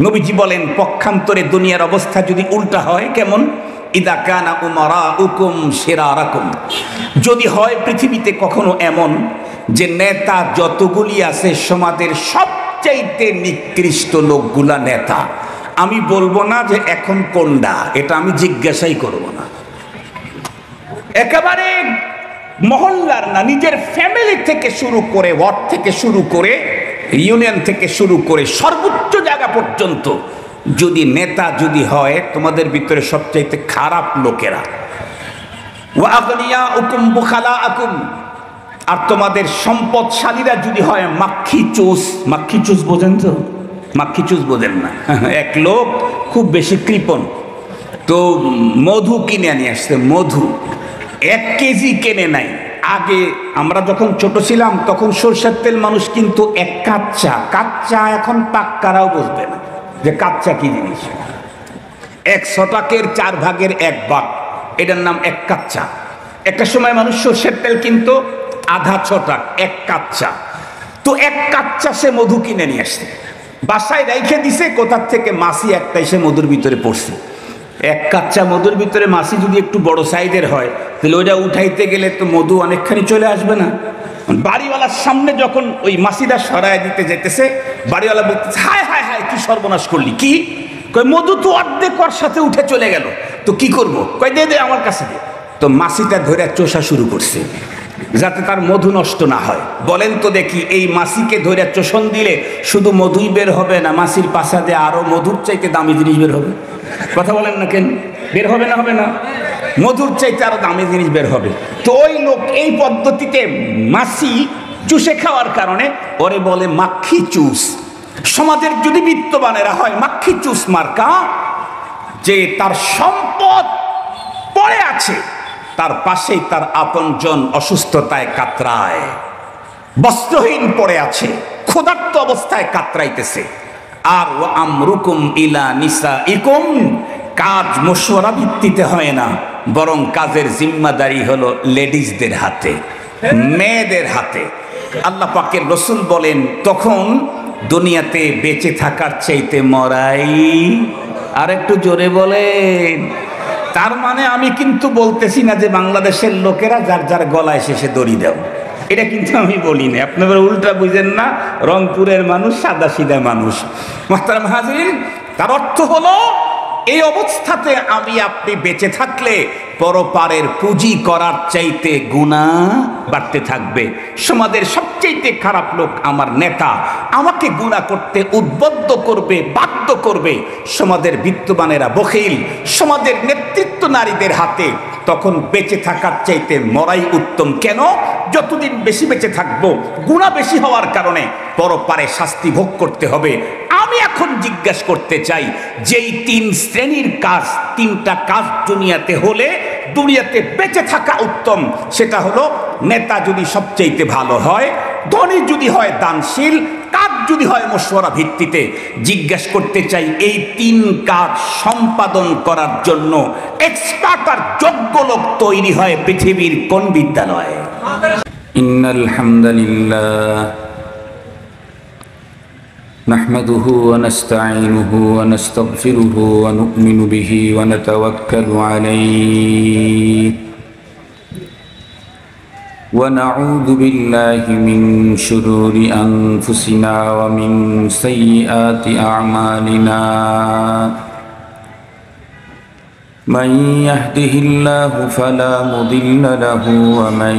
নবীজি বলেন পক্ষান্তরে দুনিয়ার অবস্থা যদি উল্টা হয় কেমন, ইদা কানা উমারাউকুম শিরারাকুম, যদি হয় পৃথিবীতে কখনো এমন যে নেতা যতগুলি আছে সমাজের সবচাইতে নিকৃষ্ট লোকগুলা নেতা, আমি বলবো না যে এখন কোনটা, এটা আমি জিজ্ঞাসাই করব না, একেবারে মহল্লার না, নিজের ফ্যামিলি থেকে শুরু করে, ওয়ার্ড থেকে শুরু করে, ইউনিয়ন থেকে শুরু করে সর্বোচ্চ জায়গা পর্যন্ত যদি নেতা যদি হয় তোমাদের ভিতরে সবচাইতে খারাপ লোকেরা, ওয়া আগনিয়াউকুম বুখালাআকুম, আর তোমাদের সম্পদশালীরা যদি হয় মাক্ষী চুস। মাক্ষী চুস বোঝেন তো? মাক্ষী চুস বোঝেন না? এক লোক খুব বেশি কৃপণ, তো মধু কিনে নিয়ে আসছে, মধু 1 কেজি কেনে নাই। আগে আমরা যখন ছোট ছিলাম তখন সরষের তেল মানুষ কিন্তু এক কাচ্চা, কাচ্চা এখন পাক্কারাও বুঝবে না যে কাচ্চা কি জিনিস। 100 টাকার 4 ভাগের 1 ভাগ, এটার নাম এক কাচ্চা। একটা সময় মানুষ সরষের তেল কিন্তু আধা 6 টাকা 1 কাচ্চা, তো 1 কাচ্চা সে মধু কিনে নিয়ে আসছে, বাসায় রেখে দিছে, কোথার থেকে মাছি একটা এসে মধুর ভিতরে পড়ছে। 1 কাচ্চা মধুর ভিতরে মাছি যদি একটু বড় সাইজের হয় তাহলে ওইটা উঠাইতে গেলে তো মধু অনেকখানি চলে আসবে না? বাড়িওয়ালার সামনে যখন ওই মাছিটা সরায় দিতে যেতেছে, বাড়িওয়ালা বলতেছে হায় হায় হায় কি সর্বনাশ করলি, কি কয় মধু তো অর্ধেক ওর সাথে উঠে চলে গেল, তো কি করব? কয় দে দে আমার কাছে দে। তো মাছিটা ধরে চোষা শুরু করছে যাতে তার মধু নষ্ট না হয়। বলেন তো দেখি, এই মাছিকে ধরে চোষণ দিলে শুধু মধুই বের হবে না, মাছির পাশা দিয়ে আরো মধুর চাইতে দামি জিনিস বের হবে? কথা বলেন না কেন? বের হবে না? হবে না? মধুর চাইতে আরো দামি জিনিস বের হবে। তো ওই লোক এই পদ্ধতিতে মাছি চুষে খাওয়ার কারণে ওরে বলে মাক্ষী চুস। সমাজের যদি বিত্তবানেরা হয় মাক্ষী চুস মার্কা, যে তার সম্পদ পড়ে আছে, তার পাশেই তার আপনজন অসুস্থতায় কাতরায়, বস্ত্রহীন পড়ে আছে, ক্ষুধার্ত অবস্থায় কাতরাইতেছে। আর ওয়া আমরুকুম ইলা নিসাইকুম, কাজ মশওয়ারা ভিত্তিতে হয় না, বরং কাজের জিম্মাদারি হলো লেডিজদের হাতে, মেয়েদের হাতে। আল্লাহ পাকের রসুল বলেন তখন দুনিয়াতে বেঁচে থাকার চাইতে মরাই। আর একটু জোরে বলেন। তার মানে আমি কিন্তু বলতেছি না যে বাংলাদেশের লোকেরা যার যার গলায় শেষে দড়ি দাও, এটা কিন্তু আমি বলি না, আপনারা উল্টা বুঝেন না। রংপুরের মানুষ সাদা সিধা মানুষ। মুহতারাম হাজিরিন, তার অর্থ হলো এই অবস্থাতে আমি আপনি বেঁচে থাকলে পরপারের পুঁজি করার চাইতে গুনাহ বাড়তে থাকবে। সমাজের সবচাইতে খারাপ লোক আমার নেতা, আমাকে গুনাহ করতে উদ্বুদ্ধ করবে, বাধ্য করবে। সমাজের বিত্তবানেরা বখিল, সমাজের নেতৃত্ব নারীদের হাতে, তখন বেঁচে থাকার চাইতে মরাই উত্তম। কেন? যতদিন বেশি বেঁচে থাকবো গুনাহ বেশি হওয়ার কারণে পরপারে শাস্তি ভোগ করতে হবে। আমি এখন জিজ্ঞাসা করতে চাই, যেই 3 শ্রেণীর কাজ, 3টা কাজ দুনিয়াতে হলে দুনিয়াতে বেঁচে থাকা উত্তম, সেটা হলো নেতা যদি সবচাইতে ভালো হয়, ধনী যদি হয় দানশীল, কাজ যদি হয় মশওয়ারা ভিত্তিতে। জিজ্ঞাসা করতে চাই, এই 3 কাজ সম্পাদন করার জন্য এক্সপার্ট আর যোগ্য লোক তৈরি হয় পৃথিবীর কোন বিদ্যালয়ে? ইন্নাল হামদালিল্লাহ نحمده ونستعينه ونستغفره ونؤمن به ونتوكل عليه ونعوذ بالله من شرور أنفسنا ومن سيئات أعمالنا من يهده الله فلا مضل له ومن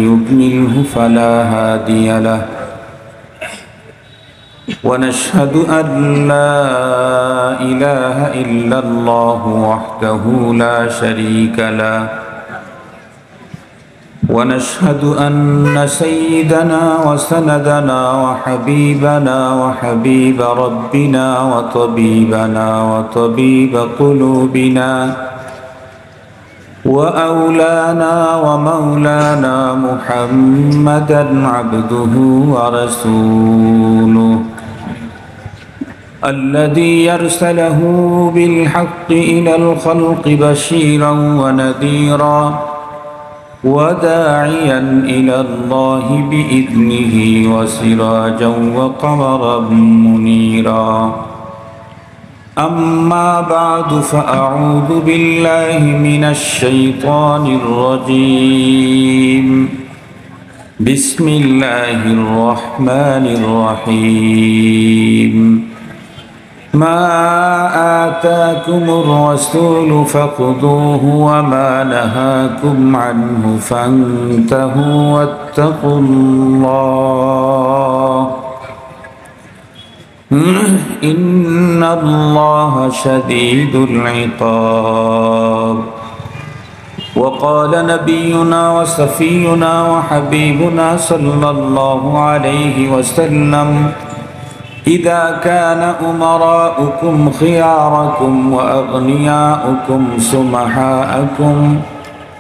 يضلله فلا هادي له ونشهد أن لا إله إلا الله وحده لا شريك له ونشهد أن سيدنا وسندنا وحبيبنا وحبيب ربنا وطبيبنا وطبيب قلوبنا وأولانا ومولانا محمدا عبده ورسوله الذي يرسله بالحق إلى الخلق بشيرا ونذيرا وداعيا إلى الله بإذنه وسراجا وقمرا منيرا أما بعد فأعوذ بالله من الشيطان الرجيم بسم الله الرحمن الرحيم ما آتاكم الرسول فخذوه وما نهاكم عنه فانتهوا واتقوا الله إن الله شديد العقاب وقال نبينا وصفينا وحبيبنا صلى الله عليه وسلم إذا كان أمراؤكم خياركم وأغنياؤكم سمحاءكم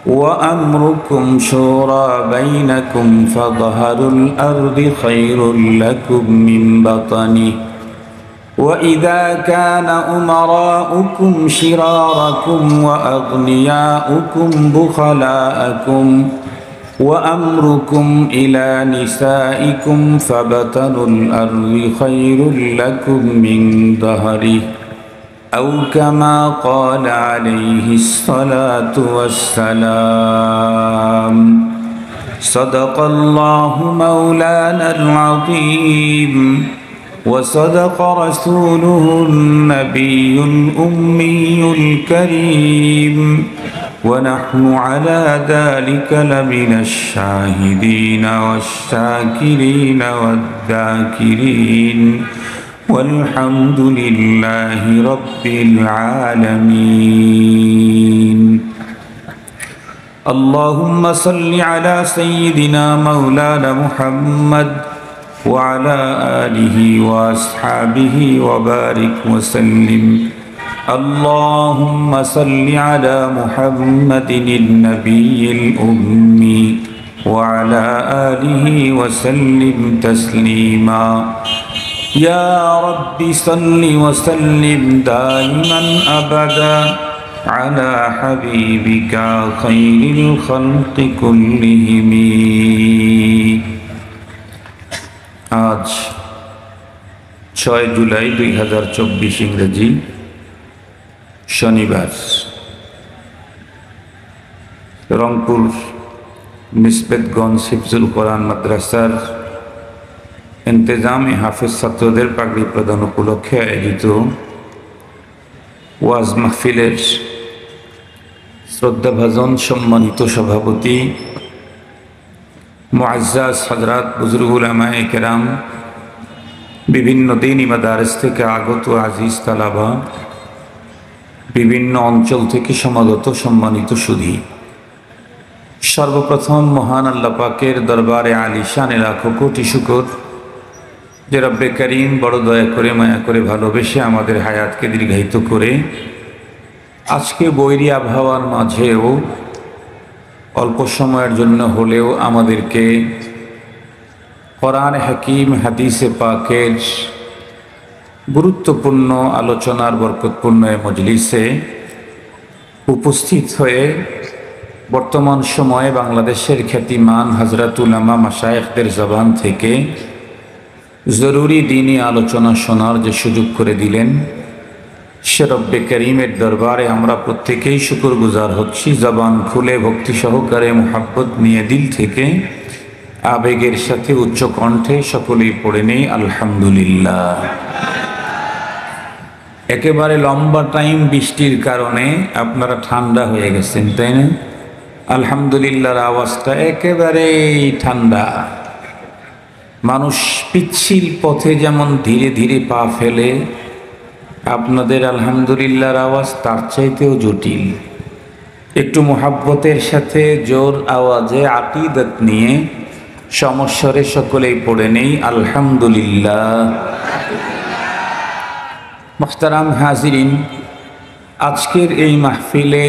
وأمركم شورى بينكم فظهر الأرض خير لكم من بطنه وإذا كان أمراؤكم شراركم وأغنياؤكم بخلاءكم وأمركم إلى نسائكم فبطن الأرض خير لكم من ظهره أو كما قال عليه الصلاة والسلام صدق الله مولانا العظيم وصدق رسوله النبي الأمي الكريم ونحن على ذلك لمن الشاهدين والشاكرين والذاكرين والحمد لله رب العالمين اللهم صل على سيدنا مولانا محمد وعلى آله وأصحابه وبارك وسلم اللهم صل على محمد النبي الأمي وعلى آله وسلم تسليما يا رب صل وسلم دائما أبدا على حبيبك خير الخلق كلهم আজ 6 জুলাই 2024 ইংরেজি শনিবার রংপুর নিসবেতগঞ্জ হিফজুল কোরআন মাদ্রাসার ইন্তেজামে হাফেজ ছাত্রদের পাগড়ি প্রদান উপলক্ষে আয়োজিত ওয়াজ মাহফিলের শ্রদ্ধাভাজন সম্মানিত সভাপতি মুআজ্জাজ হযরত বুজুর্গ উলামায়ে কেরাম, বিভিন্ন দ্বীনি মাদারিস থেকে আগত আজিজ তালাবা, বিভিন্ন অঞ্চল থেকে সমাগত সম্মানিত সুধী, সর্বপ্রথম মহান আল্লাহ পাকের দরবারে আলিশানে লাখো কোটি শুকর যে রব্বে করিম বড় দয়া করে মায়া করে ভালোবেসে আমাদের হায়াতকে দীর্ঘায়িত করে আজকে বৈরী আবহাওয়ার মাঝেও অল্প সময়ের জন্য হলেও আমাদেরকে কোরআন হাকিম হাদিসে পাকের গুরুত্বপূর্ণ আলোচনার বরকতপূর্ণ মজলিসে উপস্থিত হয়ে বর্তমান সময়ে বাংলাদেশের খ্যাতিমান হযরত উলামা মাশায়েখদের জবান থেকে জরুরি দ্বীনি আলোচনা শোনার যে সুযোগ করে দিলেন, সে রব্বে করিমের দরবারে আমরা প্রত্যেকেই শুকরগুজার হচ্ছি। জবান খুলে ভক্তি সহকারে মুহাব্বত নিয়ে দিল থেকে আবেগের সাথে উচ্চ কণ্ঠে সকলেই পড়ে নেই আলহামদুলিল্লাহ। একেবারে লম্বা টাইম বৃষ্টির কারণে আপনারা ঠান্ডা হয়ে গেছেন, তাই না? আলহামদুলিল্লাহর আওয়াজটা একেবারেই ঠান্ডা। মানুষ পিচ্ছিল পথে যেমন ধীরে ধীরে পা ফেলে, আপনাদের আলহামদুলিল্লাহর আওয়াজ তার চাইতেও জটিল। একটু মুহাব্বতের সাথে জোর আওয়াজে আকিদত নিয়ে সমস্বরে সকলেই পড়ে নেই আলহামদুলিল্লাহ। মুহতারাম হাজিরিন, আজকের এই মাহফিলে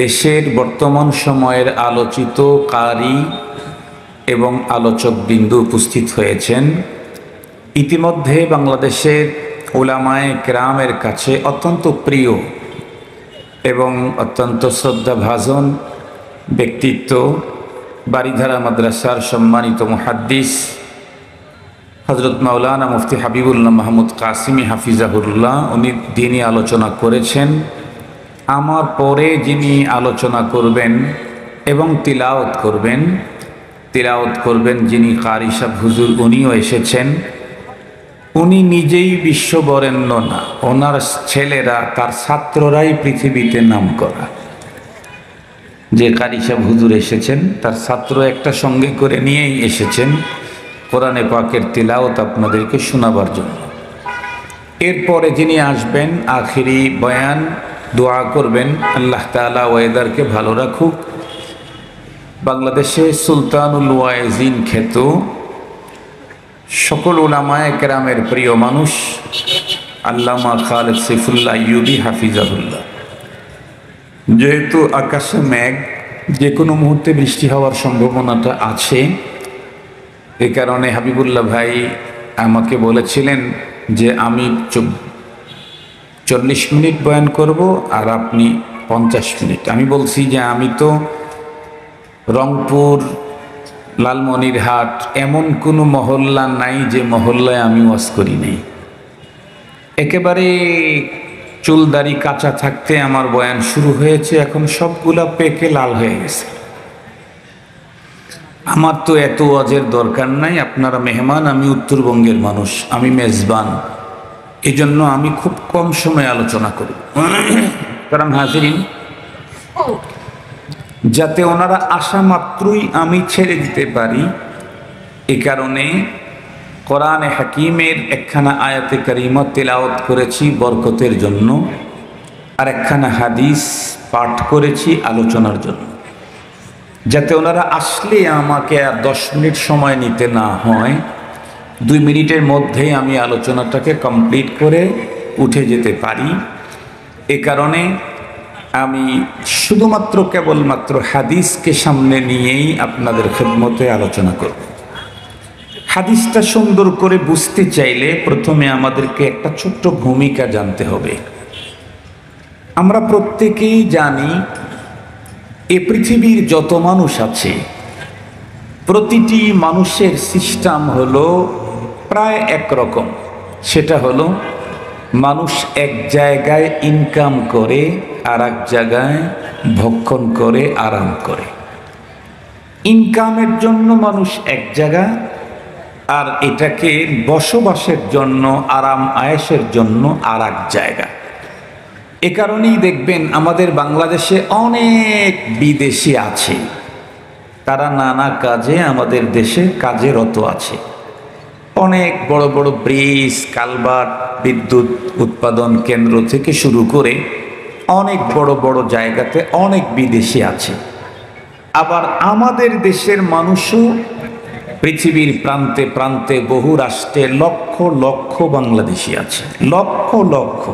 দেশের বর্তমান সময়ের আলোচিত কারি এবং আলোচকবৃন্দ উপস্থিত হয়েছেন। ইতিমধ্যে বাংলাদেশের উলামায়ে কেরামের কাছে অত্যন্ত প্রিয় এবং অত্যন্ত শ্রদ্ধাভাজন ব্যক্তিত্ব বারিধারা মাদ্রাসার সম্মানিত মুহাদ্দিস হযরত মাওলানা মুফতি হাবিবুল্লাহ মাহমুদ কাসিমি হাফিজাহুল্লাহ উনি দিনই আলোচনা করেছেন। আমার পরে যিনি আলোচনা করবেন এবং তিলাওয়াত করবেন যিনি কারি সাহেব হুজুর, উনিও এসেছেন। উনি নিজেই বিশ্ববরেণ্য না, ওনার ছেলেরা, তার ছাত্ররাই পৃথিবীতে নাম করা। যে কারি সাহেব হুজুর এসেছেন তার ছাত্র একটা সঙ্গে করে নিয়েই এসেছেন কোরআনে পাকের তিলাওয়াত আপনাদেরকে শোনাবার জন্য। এরপরে যিনি আসবেন আখিরি বয়ান, দোয়া করবেন আল্লাহ তাআলা ওয়েদারকে ভালো রাখুক। বাংলাদেশে সুলতানুল ওয়াইজিন খ্যাত সকল উলামায়ে কেরামের প্রিয় মানুষ আল্লামা খালেদ সাইফুল্লাহ আইয়ুবী হাফিজাহুল্লাহ। যেহেতু আকাশে মেঘ, যে কোনো মুহূর্তে বৃষ্টি হওয়ার সম্ভাবনাটা আছে, এ কারণে হাবিবুল্লাহ ভাই আমাকে বলেছিলেন যে আমি 40 মিনিট বয়ান করব আর আপনি 50 মিনিট। আমি বলছি যে আমি তো রংপুর, লালমনিরহাট এমন কোনো মহল্লা নাই যে মহল্লায় আমি ওয়াজ করি নাই। একেবারে চুলদাড়ি কাঁচা থাকতে আমার বয়ান শুরু হয়েছে, এখন সবগুলা পেকে লাল হয়ে গেছে। আমার তো এত ওয়াজের দরকার নাই, আপনারা মেহমান, আমি উত্তরবঙ্গের মানুষ, আমি মেজবান, এজন্য আমি খুব কম সময় আলোচনা করি। কারণ হাজিরিন, যাতে ওনারা আসা মাত্রই আমি ছেড়ে দিতে পারি, এ কারণে কোরআনে হাকিমের একখানা আয়াতে কারিমা তেলাওয়াত করেছি বরকতের জন্য, আর একখানা হাদিস পাঠ করেছি আলোচনার জন্য, যাতে ওনারা আসলে আমাকে আর 10 মিনিট সময় নিতে না হয়, 2 মিনিটের মধ্যেই আমি আলোচনাটাকে কমপ্লিট করে উঠে যেতে পারি। এ কারণে আমি শুধুমাত্র কেবলমাত্র হাদিসকে সামনে নিয়েই আপনাদের খেদমতে আলোচনা করব। হাদিসটা সুন্দর করে বুঝতে চাইলে প্রথমে আমাদেরকে একটা ছোট্ট ভূমিকা জানতে হবে। আমরা প্রত্যেকেই জানি এ পৃথিবীর যত মানুষ আছে, প্রতিটি মানুষের সিস্টেম হলো প্রায় একরকম। সেটা হলো মানুষ এক জায়গায় ইনকাম করে আর এক জায়গায় ভক্ষণ করে, আরাম করে। ইনকামের জন্য মানুষ এক জায়গা, আর এটাকে বসবাসের জন্য, আরাম আয়েশের জন্য আর এক জায়গা। এ কারণেই দেখবেন আমাদের বাংলাদেশে অনেক বিদেশি আছে, তারা নানা কাজে আমাদের দেশে কাজেরত আছে। অনেক বড় বড় ব্রিজ, কালভার্ট, বিদ্যুৎ উৎপাদন কেন্দ্র থেকে শুরু করে অনেক বড় বড় জায়গাতে অনেক বিদেশি আছে। আবার আমাদের দেশের মানুষও পৃথিবীর প্রান্তে প্রান্তে বহু রাষ্ট্রে লক্ষ লক্ষ বাংলাদেশি আছে, লক্ষ লক্ষ।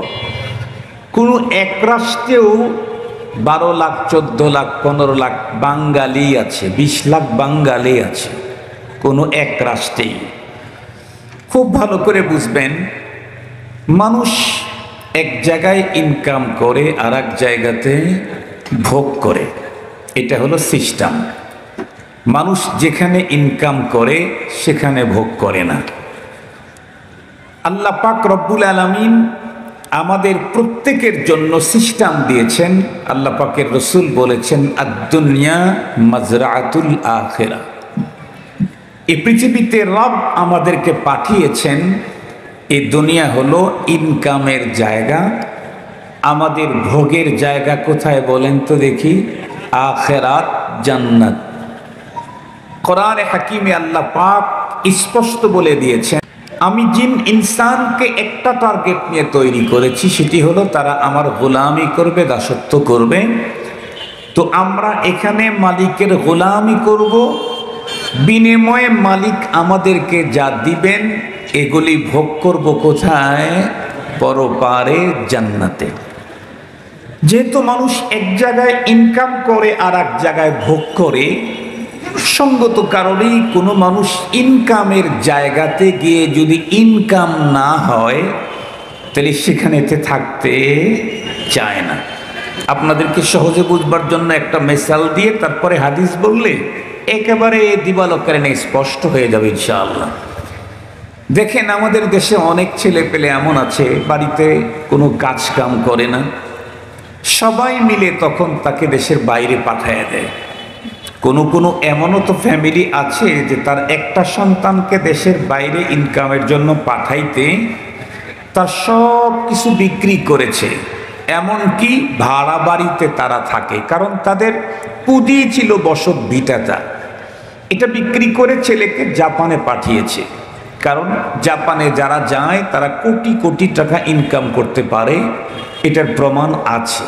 কোনো এক রাষ্ট্রেও 12 লাখ, 14 লাখ, 15 লাখ বাঙালি আছে, 20 লাখ বাঙালি আছে কোনো এক রাষ্ট্রেই। খুব ভালো করে বুঝবেন, মানুষ এক জায়গায় ইনকাম করে আর এক জায়গাতে ভোগ করে, এটা হলো সিস্টেম। মানুষ যেখানে ইনকাম করে সেখানে ভোগ করে না। আল্লাহ পাক রব্বুল আলামিন আমাদের প্রত্যেকের জন্য সিস্টেম দিয়েছেন। আল্লাহ পাকের রসুল বলেছেন, আদ-দুনিয়া মাজরাআতুল আখিরা। এই পৃথিবীতে রব আমাদেরকে পাঠিয়েছেন, এই দুনিয়া হলো ইনকামের জায়গা। আমাদের ভোগের জায়গা কোথায় বলেন তো দেখি? আখিরাত, জান্নাত। কোরআনে হাকিমে আল্লাহ পাক স্পষ্ট বলে দিয়েছেন, আমি জিন ইনসানকে একটা টার্গেট নিয়ে তৈরি করেছি, সেটি হলো তারা আমার গোলামি করবে, দাসত্ব করবে। তো আমরা এখানে মালিকের গোলামি করব, বিনিময়ে মালিক আমাদেরকে যা দিবেন এগুলি ভোগ করব কোথায়? পরপারে, জান্নাতে। যেহেতু মানুষ এক জায়গায় ইনকাম করে আর এক জায়গায় ভোগ করে, সঙ্গত কারণেই কোনো মানুষ ইনকামের জায়গাতে গিয়ে যদি ইনকাম না হয় তাহলে সেখানেতে থাকতে চায় না। আপনাদেরকে সহজে বুঝবার জন্য একটা মিসাল দিয়ে তারপরে হাদিস বললে একেবারে দিবালোকের স্পষ্ট হয়ে যাবে ইনশাআল্লাহ। দেখেন আমাদের দেশে অনেক ছেলে পেলে এমন আছে বাড়িতে কোনো কাজ কাম করে না, সবাই মিলে তখন তাকে দেশের বাইরে পাঠায় দেয়। কোনো এমনও তো ফ্যামিলি আছে যে তার একটা সন্তানকে দেশের বাইরে ইনকামের জন্য পাঠাইতে তার সব কিছু বিক্রি করেছে, এমনকি ভাড়া বাড়িতে তারা থাকে, কারণ তাদের পুঁজি ছিল বসত ভিটাটা, এটা বিক্রি করে ছেলেকে জাপানে পাঠিয়েছে। কারণ জাপানে যারা যায় তারা কোটি কোটি টাকা ইনকাম করতে পারে, এটার প্রমাণ আছে।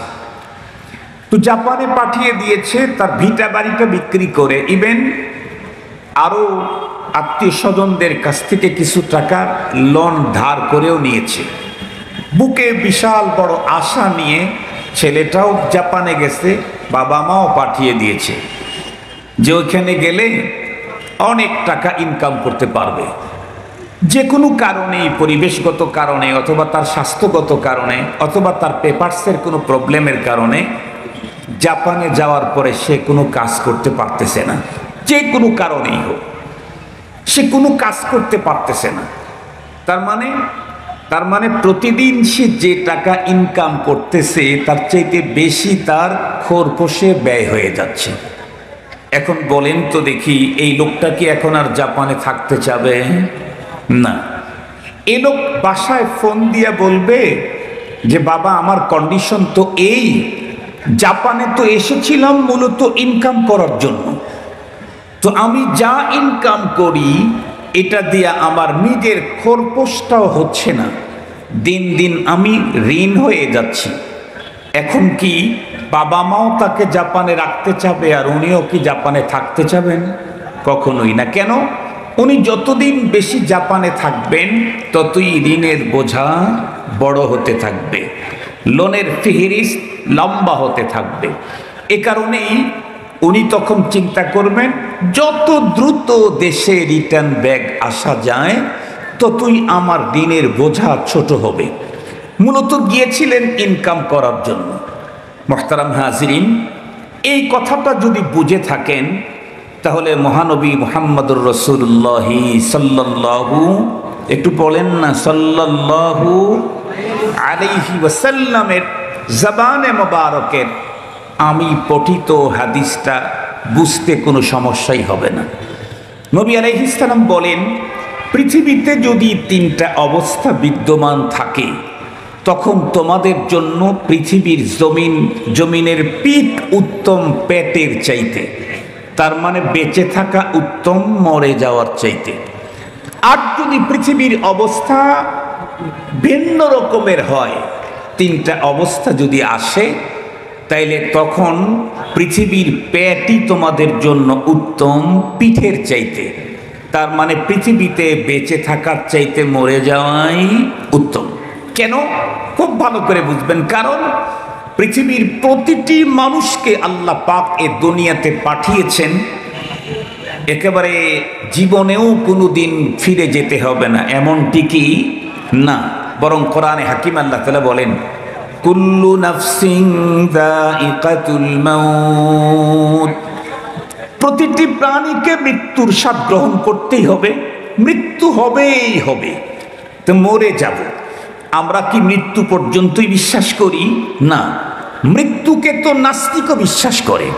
তো জাপানে পাঠিয়ে দিয়েছে, তার ভিটা বাড়িটা বিক্রি করে, ইভেন আরো আত্মীয় স্বজনদের কাছ থেকে কিছু টাকা লোন ধার করেও নিয়েছে। বুকে বিশাল বড় আশা নিয়ে ছেলেটাও জাপানে গেছে, বাবা মাও পাঠিয়ে দিয়েছে যে ওইখানে গেলে অনেক টাকা ইনকাম করতে পারবে। যে কোনো কারণে, পরিবেশগত কারণে অথবা তার স্বাস্থ্যগত কারণে অথবা তার পেপারসের কোনো প্রবলেমের কারণে জাপানে যাওয়ার পরে সে কোনো কাজ করতে পারতেছে না, যে কোনো কারণেই হোক সে কোনো কাজ করতে পারতেছে না। তার মানে প্রতিদিন সে যে টাকা ইনকাম করতেছে তার চাইতে বেশি তার খোরপোশে ব্যয় হয়ে যাচ্ছে। এখন বলেন তো দেখি, এই লোকটা কি এখন আর জাপানে থাকতে চাবে? না। এই লোক বাসায় ফোন দিয়ে বলবে যে বাবা আমার কন্ডিশন তো এই, জাপানে তো এসেছিলাম মূলত ইনকাম করার জন্য, তো আমি যা ইনকাম করি এটা দিয়ে আমার নিজের খোরপোশটাও হচ্ছে না, দিন দিন আমি ঋণ হয়ে যাচ্ছি। এখন কি বাবা মাও তাকে জাপানে রাখতে চাবে আর উনিও কি জাপানে থাকতে চাবেন? কখনোই না। কেন? উনি যতদিন বেশি জাপানে থাকবেন ততই ঋণের বোঝা বড় হতে থাকবে, লোনের ফিহরিস্ট লম্বা হতে থাকবে। এ কারণেই উনি তখন চিন্তা করবেন যত দ্রুত দেশে রিটার্ন ব্যাক আসা যায় ততই আমার ঋণের বোঝা ছোট হবে। মূলত গিয়েছিলেন ইনকাম করার জন্য। মুহতারাম হাজিরিন, এই কথাটা যদি বুঝে থাকেন তাহলে মহানবী মুহাম্মদুর রাসূলুল্লাহ সাল্লাল্লাহু, একটু বলেন না সাল্লাল্লাহু আলাইহি ওয়াসাল্লামের জবানে মোবারকের আমি পঠিত হাদিসটা বুঝতে কোনো সমস্যাই হবে না। নবী আলাইহিস সালাম বলেন, পৃথিবীতে যদি তিনটা অবস্থা বিদ্যমান থাকে তখন তোমাদের জন্য পৃথিবীর জমিনের পিঠ উত্তম পেটের চাইতে, তার মানে বেঁচে থাকা উত্তম মরে যাওয়ার চাইতে। আর যদি পৃথিবীর অবস্থা ভিন্ন রকমের হয়, তিনটা অবস্থা যদি আসে, তাইলে তখন পৃথিবীর পেটই তোমাদের জন্য উত্তম পিঠের চাইতে, তার মানে পৃথিবীতে বেঁচে থাকার চাইতে মরে যাওয়াই উত্তম। কেন? খুব ভালো করে বুঝবেন। কারণ পৃথিবীর প্রতিটি মানুষকে আল্লাহ পাক এ দুনিয়াতে পাঠিয়েছেন, একেবারে জীবনেও কোনোদিন ফিরে যেতে হবে না এমনটি কি না, বরং কোরআনে হাকিম আল্লাহ তাআলা বলেন, কুল্লু নাফসিন যায়িকাতুল মাউত, প্রতিটি প্রাণীকে মৃত্যুর স্বাদ গ্রহণ করতেই হবে, মৃত্যু হবেই হবে, তো মরে যাব। আমরা কি মৃত্যু পর্যন্তই বিশ্বাস করি? না, মৃত্যুকে তো নাস্তিকও বিশ্বাস করে,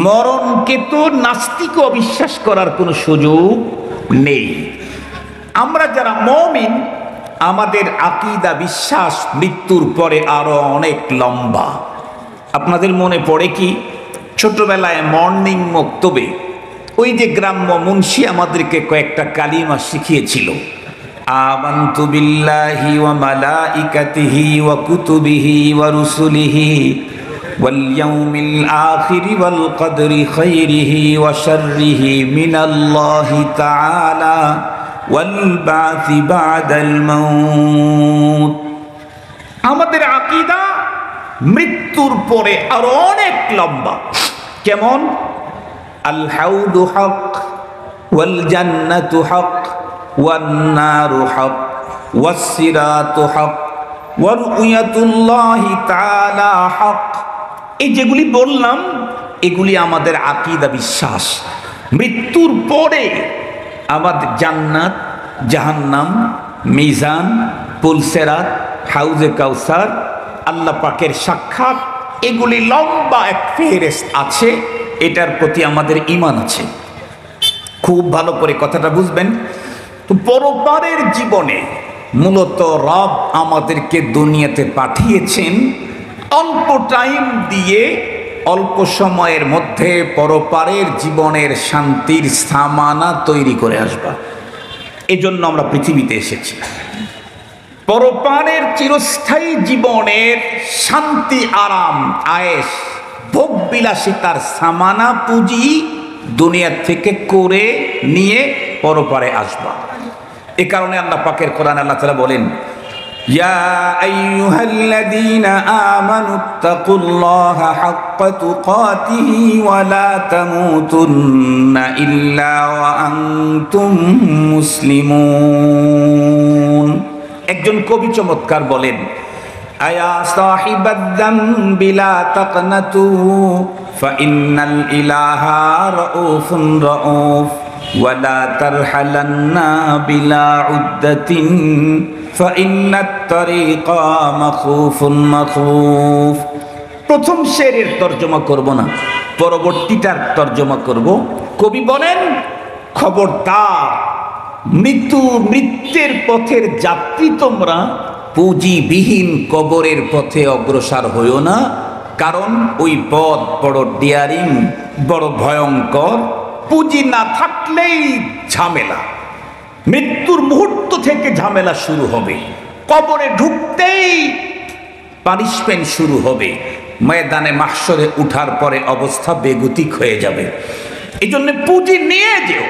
মরণকে তো নাস্তিকও বিশ্বাস করার কোনো সুযোগ নেই। আমরা যারা মুমিন, আমাদের আকীদা বিশ্বাস মৃত্যুর পরে আরো অনেক লম্বা। আপনাদের মনে পড়ে কি ছোটবেলায় মর্নিং মক্তবে ওই যে গ্রাম্য মুন্সি আমাদেরকে কয়েকটা কালিমা শিখিয়েছিল, আমানতু বিল্লাহি ওয়া মালাইকাতিহি ওয়া কুতুবিহি ওয়া রুসুলিহি ওয়াল ইয়াউমিল আখিরি ওয়াল কদরি খাইরিহি ওয়া শাররিহি মিনাল্লাহি তাআলা ওয়াল বাসি বাদাল মাউত। আমাদের আকীদা মৃত্যুর পরে আরো অনেক লম্বা। কেমন? আল হাউদু হক ওয়াল জান্নাতু হক ওয়ান নারু হক ওয়াস সিরাতু হক ওয়া রুয়াতুল্লাহি তাআলা হক। এই যেগুলি বললাম এগুলি আমাদের আকীদা বিশ্বাস। মৃত্যুর পরে আমাদের জান্নাত জাহান্নাম, মিজান, পুলসেরাত, হাউজে কাউসার, আল্লাহ পাকের সাক্ষাৎ, এগুলি লম্বা এক ফেরেশত আছে। এটার প্রতি আমাদের ঈমান আছে। খুব ভালো করে কথাটা বুঝবেন। তো পরপারের জীবনে মূলত রব আমাদেরকে দুনিয়াতে পাঠিয়েছেন অল্প টাইম দিয়ে, অল্প সময়ের মধ্যে পরপারের জীবনের শান্তির সামানা তৈরি করে আসবা। এজন্য আমরা পৃথিবীতে এসেছি। পরপারের চিরস্থায়ী জীবনের শান্তি, আরাম, আয়েশ, ভোগ বিলাসিতার সামানা পুঁজি দুনিয়া থেকে করে নিয়ে পরপারে আসবা। এ কারণে আল্লাহ পাকের কোরআন আল্লাহ তাআলা বলেন, ইয়া আইয়ুহাল্লাযীনা আমানুত্তাকুল্লাহা হাক্কা তুকাতিহি ওয়া লা তামুতুন্না ইল্লা ওয়া আনতুম মুসলিমুন। একজন কবি চমৎকার বলেন, আয়া সাহিবাদ যামবি লা তাকনাতু ফাইন্নাল ইলাহা রাউফুন রাউফ ওয়া লা তারহালান্না বিলা উদ্দাতিন ফাইন্নাত তারিকা মাখুফুন মাখুফ। প্রথম শেরের তর্জমা করব না, পরবর্তীটার তর্জমা করব। কবি বলেন, খবরদার মৃত্যুর পথের যাত্রী তোমরা পুঁজিবিহীন কবরের পথে অগ্রসর হইও না, কারণ ওই পথ বড় ডিয়ারিং, বড় ভয়ঙ্কর। পুঁজি না থাকলেই ঝামেলা, মৃত্যুর মুহূর্ত থেকে ঝামেলা শুরু হবে, কবরে ঢুকতেই পানিশমেন্ট শুরু হবে, ময়দানে মাহশরে উঠার পরে অবস্থা বেগতিক হয়ে যাবে। এই জন্য পুঁজি নিয়ে যেও।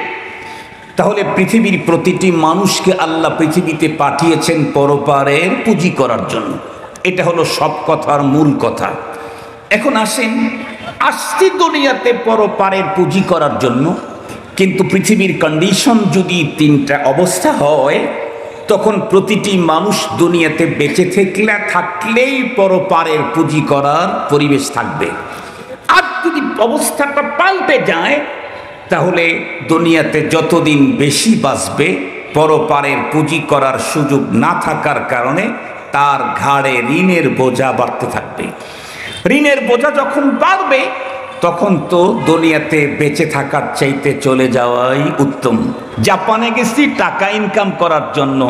তাহলে পৃথিবীর প্রতিটি মানুষকে আল্লাহ পৃথিবীতে পাঠিয়েছেন পরপারের পুঁজি করার জন্য। এটা হলো সব কথার মূল কথা। এখন আসেন, আসছি দুনিয়াতে পরপারের পুঁজি করার জন্য, কিন্তু পৃথিবীর কন্ডিশন যদি তিনটা অবস্থা হয়, তখন প্রতিটি মানুষ দুনিয়াতে বেঁচে থাকলেই পরপারের পুঁজি করার পরিবেশ থাকবে। আর যদি অবস্থাটা পাল্টে যায়, তাহলে দুনিয়াতে যতদিন বেশি বাঁচবে, পরপারের পুঁজি করার সুযোগ না থাকার কারণে তার ঘাড়ে ঋণের বোঝা বাড়তে থাকবে। ঋণের বোঝা যখন বাড়বে, তখন তো দুনিয়াতে বেঁচে থাকার চাইতে চলে যাওয়াই উত্তম। জাপানে গেছি টাকা ইনকাম করার জন্য,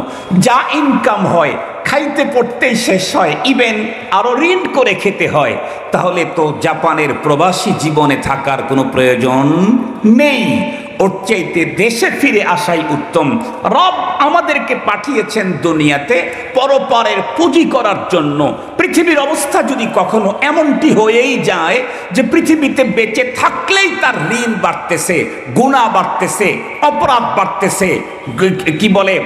যা ইনকাম হয় খাইতে পড়তেই শেষ হয়, ইভেন আরো ঋণ করে খেতে হয়। তাহলে তো জাপানের প্রবাসী জীবনে থাকার কোনো প্রয়োজন নেই। ওর চাইতে দেশে ফিরে আসাই উত্তম। রব আমাদেরকে পাঠিয়েছেন দুনিয়াতে পরপারের পুঁজি করার জন্য। পৃথিবীর অবস্থা যদি কখনো এমনটি হয়েই যায় যে পৃথিবীতে বেঁচে থাকলেই তার ঋণ বাড়তেছে, গুনাহ বাড়তেছে, অপরাধ বাড়তেছে, কি বলে,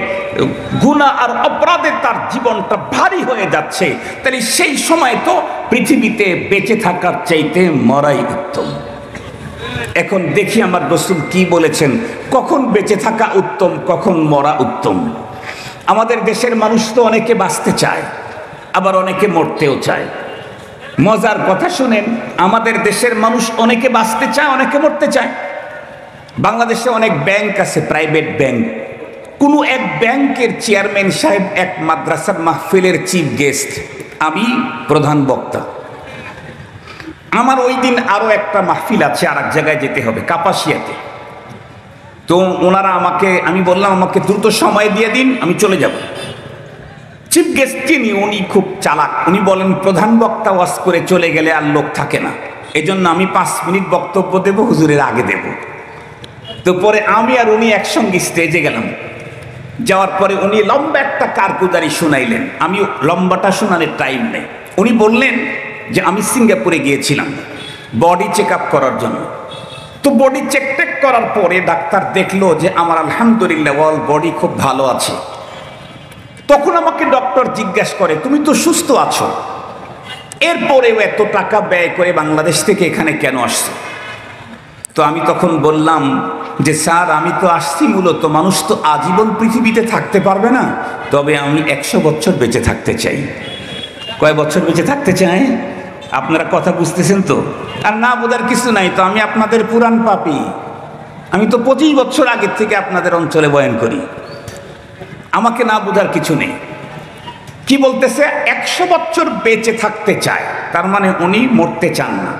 গুনাহ আর অপরাধে তার জীবনটা ভারী হয়ে যাচ্ছে, তাহলে সেই সময় তো পৃথিবীতে বেঁচে থাকার চাইতে মরাই উত্তম। এখন দেখি আমার রাসূল কি বলেছেন, কখন বেঁচে থাকা উত্তম, কখন মরা উত্তম। আমাদের দেশের মানুষ তো অনেকে বাঁচতে চায়, আবার অনেকে মরতেও চায়। মজার কথা শুনেন, আমাদের দেশের মানুষ অনেকে বাঁচতে চায়, অনেকে মরতে চায়। বাংলাদেশে অনেক ব্যাংক আছে, প্রাইভেট ব্যাংক। কোনো এক ব্যাংকের চেয়ারম্যান সাহেব এক মাদ্রাসার মাহফিলের চিফ গেস্ট, আমি প্রধান বক্তা। আমার ওই দিন আরো একটা মাহফিল আছে, আর এক জায়গায় যেতে হবে, কাপাসিয়াতে। তো ওনারা আমাকে, আমি বললাম আমাকে দ্রুত সময় দিয়ে দিন, আমি চলে যাব। চিফ গেস্ট যিনি, উনি খুব চালাক। উনি বলেন প্রধান বক্তা ওয়াজ করে চলে গেলে আর লোক থাকে না, এজন্য আমি 5 মিনিট বক্তব্য দেব, হুজুরের আগে দেব। তো পরে আমি আর উনি একসঙ্গে স্টেজে গেলাম। যাওয়ার পরে উনি লম্বা একটা কারগুজারি শুনাইলেন। আমি লম্বাটা শোনানোর টাইম নেই। উনি বললেন যে আমি সিঙ্গাপুরে গিয়েছিলাম বডি চেক আপ করার জন্য। তো বডি চেক করার পরে ডাক্তার দেখলো যে আমার আলহামদুলিল্লাহ অল বডি খুব ভালো আছে। তখন আমাকে ডক্টর জিজ্ঞাসা করে, তুমি তো সুস্থ আছো, এরপরেও এত টাকা ব্যয় করে বাংলাদেশ থেকে এখানে কেন আসছো? তো আমি তখন বললাম যে স্যার, আমি তো আসছি মূলত, মানুষ তো আজীবন পৃথিবীতে থাকতে পারবে না, তবে আমি 100 বছর বেঁচে থাকতে চাই। কয় বছর বেঁচে থাকতে চাই? আপনারা কথা বুঝতেছেন তো? আর না বোঝার কিছু নাই তো, আমি আপনাদের পুরান পাপী। আমি তো 25 বছর আগের থেকে আপনাদের অঞ্চলে বয়ান করি। আমাকে না বোঝার কিছু নেই। কি বলতেছে? 100 বছর বেঁচে থাকতে চায়, তার মানে উনি মরতে চান না।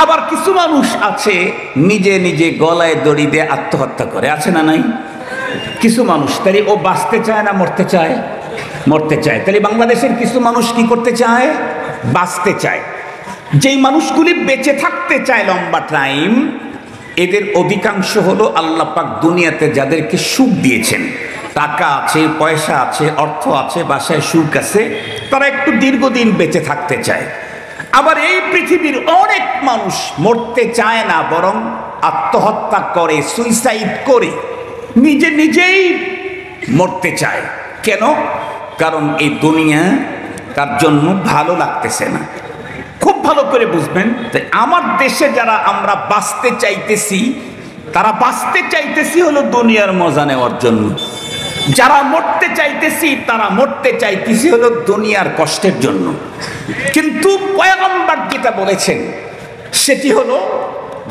আবার কিছু মানুষ আছে নিজে নিজে গলায় দড়ি দিয়ে আত্মহত্যা করে, আছে না নাই? কিছু মানুষ, তাহলে ও বাঁচতে চায় না মরতে চায়? মরতে চায়। তাহলে বাংলাদেশের কিছু মানুষ কি করতে চায়? বাঁচতে চায়। যেই মানুষগুলি বেঁচে থাকতে চায় লম্বা টাইম, এদের অধিকাংশ হলো আল্লাহ পাক দুনিয়াতে যাদেরকে সুখ দিয়েছেন, টাকা আছে, পয়সা আছে, অর্থ আছে, বাসায় সুখ আছে, তারা একটু দীর্ঘদিন বেঁচে থাকতে চায়। আবার এই পৃথিবীর অনেক মানুষ মরতে চায় না, বরং আত্মহত্যা করে, সুইসাইড করে, নিজে নিজেই মরতে চায়। কেন? কারণ এই দুনিয়া তার জন্য ভালো লাগতেছে না। খুব ভালো করে বুঝবেন, আমার দেশে যারা আমরা বাঁচতে চাইতেছি, তারা বাঁচতে চাইতেছি হলো দুনিয়ার মজা নেওয়ার জন্য। যারা মরতে চাইতেছি, তারা মরতে চাইতেছি হলো দুনিয়ার কষ্টের জন্য। কিন্তু পয়গম্বর যেটা বলেছেন সেটি হলো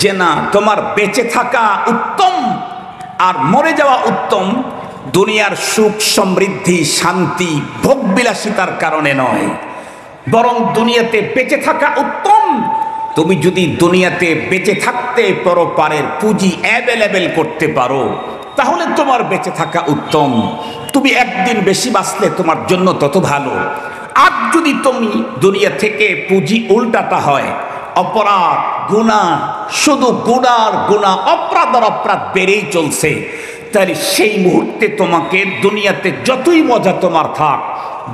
যে না, তোমার বেঁচে থাকা উত্তম আর মরে যাওয়া উত্তম, দুনিয়ার সুখ সমৃদ্ধি শান্তি ভোগবিলাসিতার কারণে নয়, বরং দুনিয়াতে বেঁচে থাকা উত্তম। তুমি যদি দুনিয়াতে বেঁচে থাকতে পরপারের পুঁজি অ্যাভেলেবেল করতে পারো, তাহলে তোমার বেঁচে থাকা উত্তম। তুমি একদিন বেশি বাঁচলে তোমার জন্য তত ভালো। আর যদি তুমি দুনিয়া থেকে পুঁজি উল্টাটা হয়, অপরাধ গুনাহ, শুধু গুনার গুনাহ, অপরাধ আর অপরাধ বেড়েই চলছে, তাহলে সেই মুহূর্তে তোমাকে দুনিয়াতে যতই মজা তোমার থাক,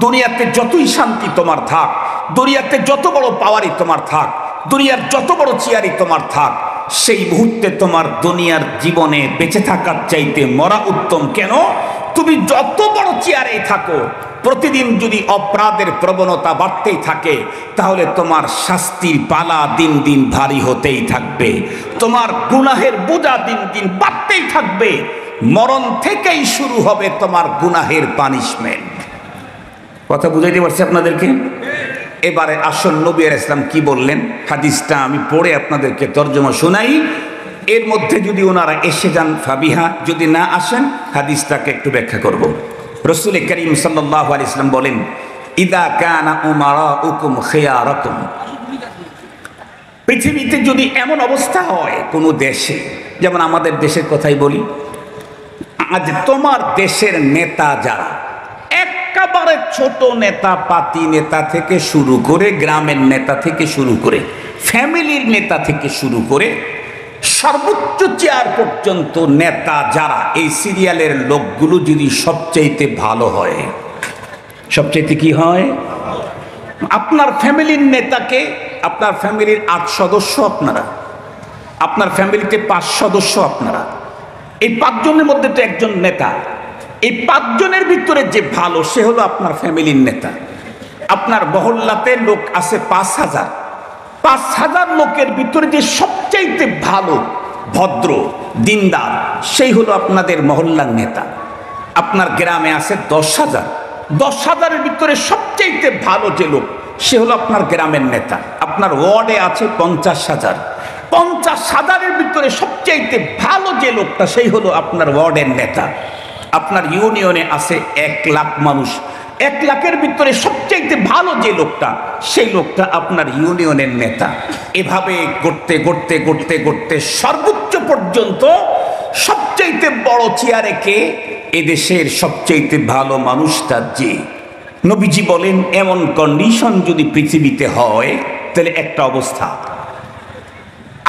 দুনিয়াতে যতই শান্তি তোমার থাক, দুনিয়াতে যত বড় পাওয়ারই তোমার থাক, দুনিয়ার যত বড় চেয়ারই তোমার থাক, সেই মুহূর্তে তোমার দুনিয়ার জীবনে বেঁচে থাকার চাইতে মরা উত্তম। কেন? তুমি যত বড় চেয়ারে থাকো, প্রতিদিন যদি অপরাধের প্রবণতা বাড়তেই থাকে, তাহলে তোমার শাস্তির পালা দিন দিন ভারী হতেই থাকবে, তোমার গুনাহের বোঝা দিন দিন বাড়তেই থাকবে। মরণ থেকেই শুরু হবে তোমার গুনাহের পানিশমেন্ট। কথা বুঝাইতে পারছি আপনাদেরকে? এবারে আসল নবী আলাইহিস সালাম কি বললেন, হাদিসটা আমি পড়ে আপনাদেরকে তর্জমা শোনাই। এর মধ্যে যদি ওনারা এসে যান ফাবিহা, যদি না আসেন হাদিসটাকে একটু ব্যাখ্যা করব। রাসূল করিম সাল্লাল্লাহু আলাইহি ওয়াসাল্লাম বলেন, ইদা কানা উমারাউকুম খিয়ারাকুম, পৃথিবীতে যদি এমন অবস্থা হয় কোনো দেশে, যেমন আমাদের দেশের কথাই বলি, আজ তোমার দেশের নেতা যারা, একেবারে ছোট নেতা, পাতি নেতা থেকে শুরু করে, গ্রামের নেতা থেকে শুরু করে, ফ্যামিলির নেতা থেকে শুরু করে, সর্বোচ্চ চেয়ার পর্যন্ত নেতা যারা, এই সিরিয়ালের লোকগুলো যদি সবচাইতে ভালো হয়, সবচাইতে কি হয়? আপনার ফ্যামিলির নেতাকে, আপনার ফ্যামিলির 8 সদস্য আপনারা, আপনার ফ্যামিলিতে 5 সদস্য আপনারা, এই 5 জনের মধ্যে তো একজন নেতা। এই 5 জনের ভিতরে যে ভালো, সে হলো আপনার ফ্যামিলির নেতা। আপনার মহল্লাতে লোক আছে 5000, 5000 লোকের ভিতরে যে সবচাইতে ভালো, ভদ্র, দিনদার, সেই হলো আপনাদের মহল্লার নেতা। আপনার গ্রামে আছে 10,000, 10,000-এর ভিতরে সবচাইতে ভালো যে লোক, সে হলো আপনার গ্রামের নেতা। আপনার ওয়ার্ডে আছে 50,000, 50,000-এর ভিতরে সবচাইতে ভালো যে লোকটা, সেই হলো আপনার ওয়ার্ডের নেতা। আপনার ইউনিয়নে আছে 1 লাখ মানুষ, 1 লাখের ভিতরে সবচাইতে ভালো যে লোকটা, সেই লোকটা আপনার ইউনিয়নের নেতা। এভাবে করতে করতে করতে করতে সর্বোচ্চ পর্যন্ত সবচাইতে বড় চেয়ারে কে? এদেশের সবচাইতে ভালো মানুষটা যে। নবীজি বলেন, এমন কন্ডিশন যদি পৃথিবীতে হয়, তাহলে একটা অবস্থা।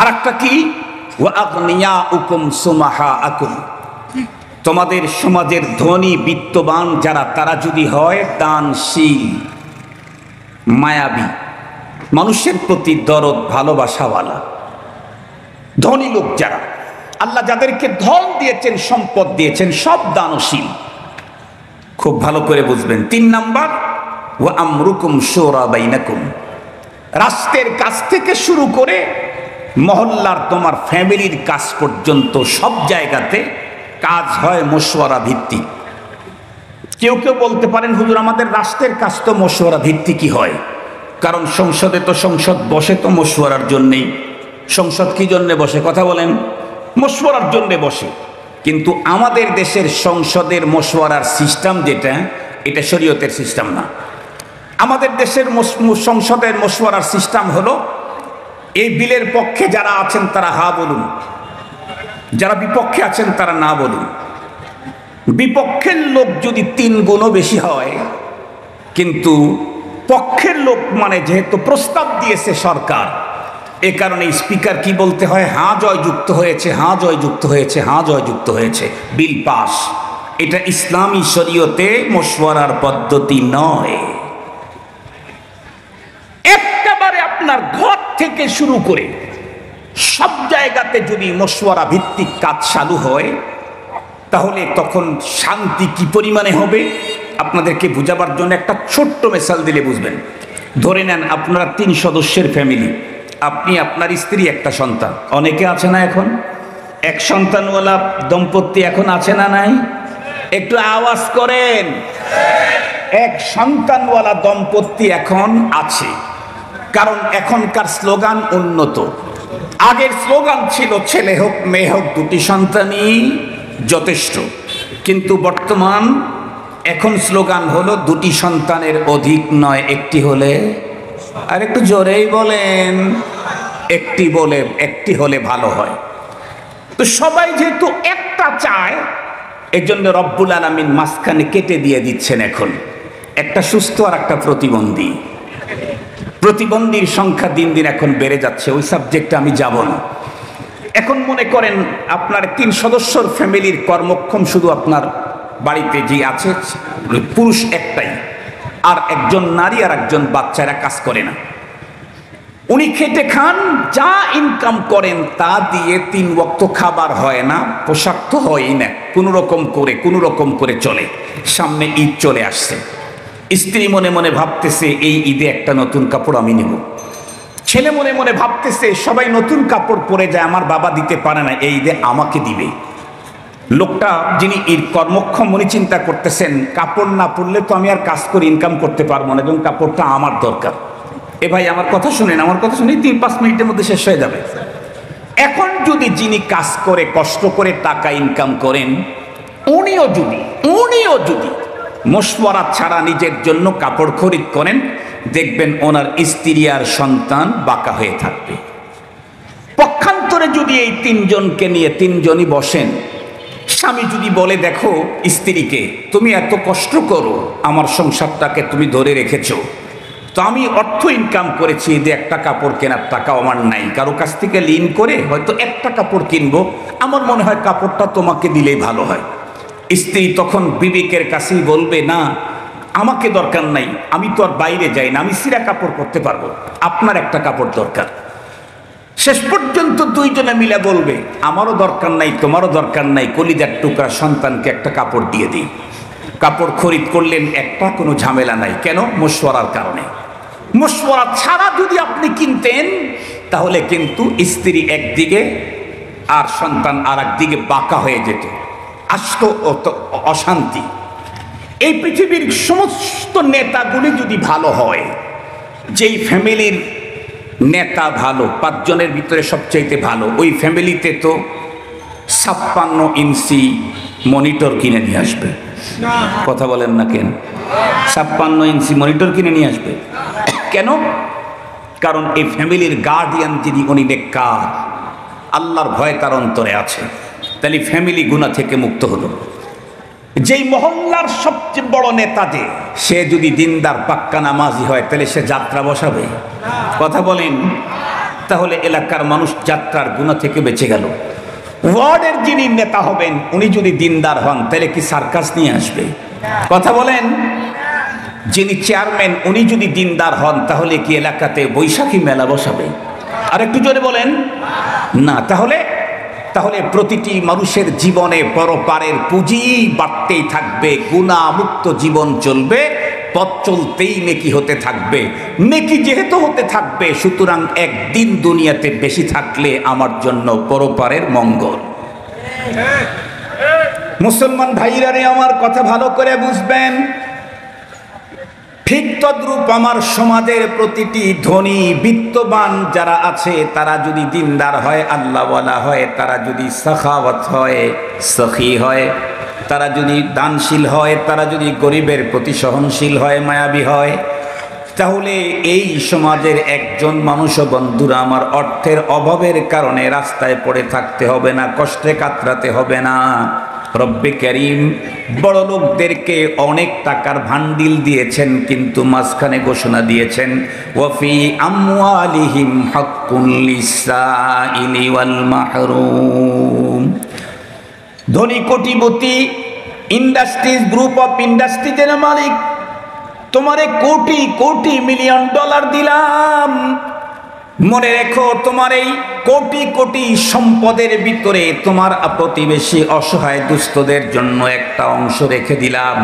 আর একটা কি? ওয়া আগনিয়াউকুম সুমাহাআকুম, তোমাদের সমাজের ধনী বিত্তবান যারা, তারা যদি হয় দানশীল, মায়াবী, মানুষের প্রতি দরদ ভালোবাসাওয়ালা, ধনী লোক যারা, আল্লাহ যাদেরকে ধন দিয়েছেন, সম্পদ দিয়েছেন, সব দানশীল। খুব ভালো করে বুঝবেন। 3 নাম্বার, ওয়া আমরুকুম শুরা বাইনাকুম, রাষ্ট্রের কাছ থেকে শুরু করে মহল্লার তোমার ফ্যামিলির কাজ পর্যন্ত সব জায়গাতে কাজ হয় মশওয়ারা ভিত্তিক। কেউ কেউ বলতে পারেন, হুজুর আমাদের রাষ্ট্রের কাজ তো মশওয়ারা ভিত্তিকই হয়, কারণ সংসদে তো সংসদ বসে তো মশওয়ারার জন্যেই। সংসদ কি জন্যে বসে? কথা বলেন। মশওয়ারার জন্যে বসে। কিন্তু আমাদের দেশের সংসদের মশওয়ারার সিস্টেম যেটা, এটা শরীয়তের সিস্টেম না। আমাদের দেশের সংসদের মশওয়ারার সিস্টেম হলো, এই বিলের পক্ষে যারা আছেন তারা হা বলুন, যারা বিপক্ষে আছেন তারা না বলুন। বিপক্ষের লোক যদি 3 গুণও বেশি হয়, কিন্তু পক্ষের লোক মানে যেহেতু প্রস্তাব দিয়েছে সরকার, এ কারণে স্পিকার কি বলতে হয়, হ্যাঁ জয়যুক্ত হয়েছে, হ্যাঁ জয়যুক্ত হয়েছে, হ্যাঁ জয়যুক্ত হয়েছে, বিল পাস। এটা ইসলামী শরীয়তে মশওয়ারার পদ্ধতি নয়। একেবারে আপনার ঘর থেকে শুরু করে সব জায়গাতে যদি মশওয়ারা ভিত্তিক কাজ চালু হয়, তাহলে তখন শান্তি কি পরিমাণে হবে আপনাদেরকে বুঝাবার জন্য একটা ছোট্ট মেসাল দিলে বুঝবেন। ধরে নেন আপনারা 3 সদস্যের ফ্যামিলি, আপনি, আপনার স্ত্রী, একটা সন্তান। অনেকে আছে না এখন? এক সন্তানওয়ালা দম্পতি এখন আছে না নাই? একটু আওয়াজ করেন। এক সন্তানওয়ালা দম্পতি এখন আছে, কারণ এখনকার স্লোগান উন্নত। আগের স্লোগান ছিল ছেলে হোক মেয়ে হোক 2টি সন্তানই যথেষ্ট, কিন্তু বর্তমান এখন স্লোগান হলো 2টি সন্তানের অধিক নয়, একটি হলে। আর একটু জোরেই বলেন, একটি হলে ভালো হয়। তো সবাই যেহেতু একটা চায়, এজন্য রব্বুল আলামিন মাঝখানে কেটে দিয়ে দিচ্ছেন এখন একটা সুস্থ আর একটা প্রতিবন্ধী। প্রতিবন্ধীর সংখ্যা দিন দিন এখন বেড়ে যাচ্ছে, ওই সাবজেক্টে আমি যাব না। এখন মনে করেন আপনার 3 সদস্যর ফ্যামিলির কর্মক্ষম শুধু আপনার বাড়িতে যে আছে পুরুষ একটাই, আর একজন নারী আর একজন বাচ্চারা কাজ করে না। উনি খেটে খান, যা ইনকাম করেন তা দিয়ে 3 ওয়াক্ত খাবার হয় না, পোশাক তো হয়ই না, কোনো রকম করে চলে। সামনে ঈদ চলে আসছে, স্ত্রী মনে মনে ভাবতেছে এই ঈদে একটা নতুন কাপড় আমি নেব। ছেলে মনে মনে ভাবতেছে সবাই নতুন কাপড় পরে যায়, আমার বাবা দিতে পারে না, এই ঈদে আমাকে দিবে। লোকটা যিনি ঈদ কর্মক্ষম, উনি চিন্তা করতেছেন কাপড় না পরলে তো আমি আর কাজ করে ইনকাম করতে পারবো না, এবং কাপড়টা আমার দরকার। এ ভাই আমার কথা শুনেন, আমার কথা শুনে 3-5 মিনিটের মধ্যে শেষ হয়ে যাবে। এখন যদি যিনি কাজ করে কষ্ট করে টাকা ইনকাম করেন, উনিও যদি মশওয়ারা ছাড়া নিজের জন্য কাপড় খরিদ করেন, দেখবেন ওনার স্ত্রী আর সন্তান বাঁকা হয়ে থাকবে। পক্ষান্তরে যদি এই 3 জনকে নিয়ে 3 জনই বসেন, স্বামী যদি বলে দেখো স্ত্রীকে, তুমি এত কষ্ট করো, আমার সংসারটাকে তুমি ধরে রেখেছো, তো আমি অর্থ ইনকাম করেছি, এতে একটা কাপড় কেনার টাকাও আমার নাই, কারো কাছ থেকে ঋণ করে হয়তো একটা কাপড় কিনবো, আমার মনে হয় কাপড়টা তোমাকে দিলেই ভালো হয়। স্ত্রী তখন বিবেকের কাছেই বলবে না, আমাকে দরকার নাই, আমি তো আর বাইরে যাই না, আমি ছিঁড়া কাপড় পরতে পারবো, আপনার একটা কাপড় দরকার। শেষ পর্যন্ত 2 জনে মিলে বলবে আমারও দরকার নাই, তোমারও দরকার নাই, কলিজার টুকরা সন্তানকে একটা কাপড় দিয়ে দিই। কাপড় খরিদ করলেন, একটা কোনো ঝামেলা নাই। কেন? মশওয়ারার কারণে। মশওয়ারা ছাড়া যদি আপনি কিনতেন, তাহলে কিন্তু স্ত্রী একদিকে আর সন্তান আর একদিকে বাঁকা হয়ে যেত, আসতো অশান্তি। এই পৃথিবীর সমস্ত নেতাগুলি যদি ভালো হয়, যেই ফ্যামিলির নেতা ভালো, 5 জনের ভিতরে সবচাইতে ভালো, ওই ফ্যামিলিতে তো 56 ইঞ্চি মনিটর কিনে নিয়ে আসবে। কথা বলেন না কেন? 56 ইঞ্চি মনিটর কিনে নিয়ে আসবে কেন? কারণ এই ফ্যামিলির গার্ডিয়ান যিনি, উনি নেককার, আল্লাহর ভয় তার অন্তরে আছে, তাহলে ফ্যামিলি গুনাহ থেকে মুক্ত হলো। যেই মহল্লার সবচেয়ে বড় নেতা যে, সে যদি দিনদার পাক্কা নামাজি হয়, তাহলে সে যাত্রা বসাবে? কথা বলেন। তাহলে এলাকার মানুষ যাত্রার গুনাহ থেকে বেঁচে গেল। ওয়ার্ডের যিনি নেতা হবেন, উনি যদি দিনদার হন, তাহলে কি সার্কাস নিয়ে আসবে? কথা বলেন। যিনি চেয়ারম্যান, উনি যদি দিনদার হন, তাহলে কি এলাকাতে বৈশাখী মেলা বসাবে? আর একটু জোরে বলেন না। তাহলে প্রতিটি মানুষের জীবনে পরপারের পুঁজি বাড়তেই থাকবে, গুনাহমুক্ত জীবন চলবে, পথ চলতেই নেকি হতে থাকবে। নেকি যেহেতু হতে থাকবে, সুতরাং একদিন দুনিয়াতে বেশি থাকলে আমার জন্য পরপারের মঙ্গল। মুসলমান ভাইরা রে, আমার কথা ভালো করে বুঝবেন। ঠিক তদ্রূপ আমার সমাজের প্রতিটি ধনী বিত্তবান যারা আছে তারা যদি দিনদার হয়, আল্লাহওয়ালা হয়, তারা যদি সাখাওয়াত হয়, সখী হয়, তারা যদি দানশীল হয়, তারা যদি গরিবের প্রতি সহনশীল হয়, মায়াবী হয়, তাহলে এই সমাজের একজন মানুষও বন্ধুরা আমার অর্থের অভাবের কারণে রাস্তায় পড়ে থাকতে হবে না, কষ্টে কাতরাতে হবে না। রব্বে কারীম বড় লোকদেরকে অনেক টাকার ভান্ডিল দিয়েছেন, কিন্তু মাঝখানে ঘোষণা দিয়েছেন ওয়াফি আমওয়ালিহিম হাক্কুন লিসাইলি ওয়াল মাহরুম। ধনী কোটিপতি ইন্ডাস্ট্রিজ, গ্রুপ অফ ইন্ডাস্ট্রিজের মালিক, তোমারে কোটি কোটি মিলিয়ন ডলার দিলাম, মনে রেখো তোমার এই কোটি কোটি সম্পদের ভিতরে তোমার প্রতিবেশী অসহায় দুস্থদের জন্য একটা অংশ রেখে দিলাম।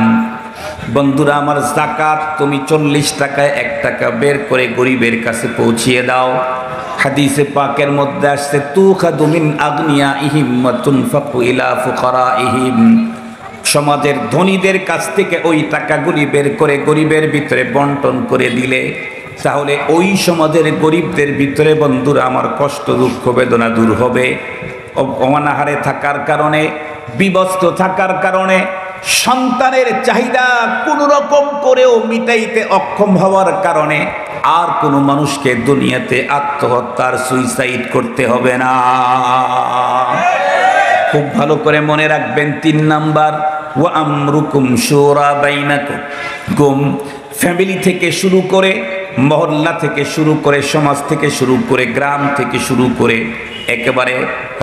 বন্ধুরা আমার, যাকাত তুমি 40 টাকায় 1 টাকা বের করে গরিবের কাছে পৌঁছিয়ে দাও। হাদিসে পাকের মধ্যে আসছে তুখাদু মিন আগনিয়াইহিম ওয়া তুনফাকু ইলা ফুকারাইহিম। সমাজের ধনীদের কাছ থেকে ওই টাকাগুলি বের করে গরিবের ভিতরে বন্টন করে দিলে তাহলে ওই সমাজের গরিবদের ভিতরে বন্ধুরা আমার কষ্ট দুঃখ বেদনা দূর হবে। অনাহারে থাকার কারণে, বিবস্ত্র থাকার কারণে, সন্তানের চাহিদা কোনো রকম করেও মিটাইতে অক্ষম হওয়ার কারণে আর কোনো মানুষকে দুনিয়াতে আত্মহত্যার সুইসাইড করতে হবে না। খুব ভালো করে মনে রাখবেন। 3 নাম্বার, ওয়া আমরুকুম শুরা বাইনাকুম। ফ্যামিলি থেকে শুরু করে, মহল্লা থেকে শুরু করে, সমাজ থেকে শুরু করে, গ্রাম থেকে শুরু করে একেবারে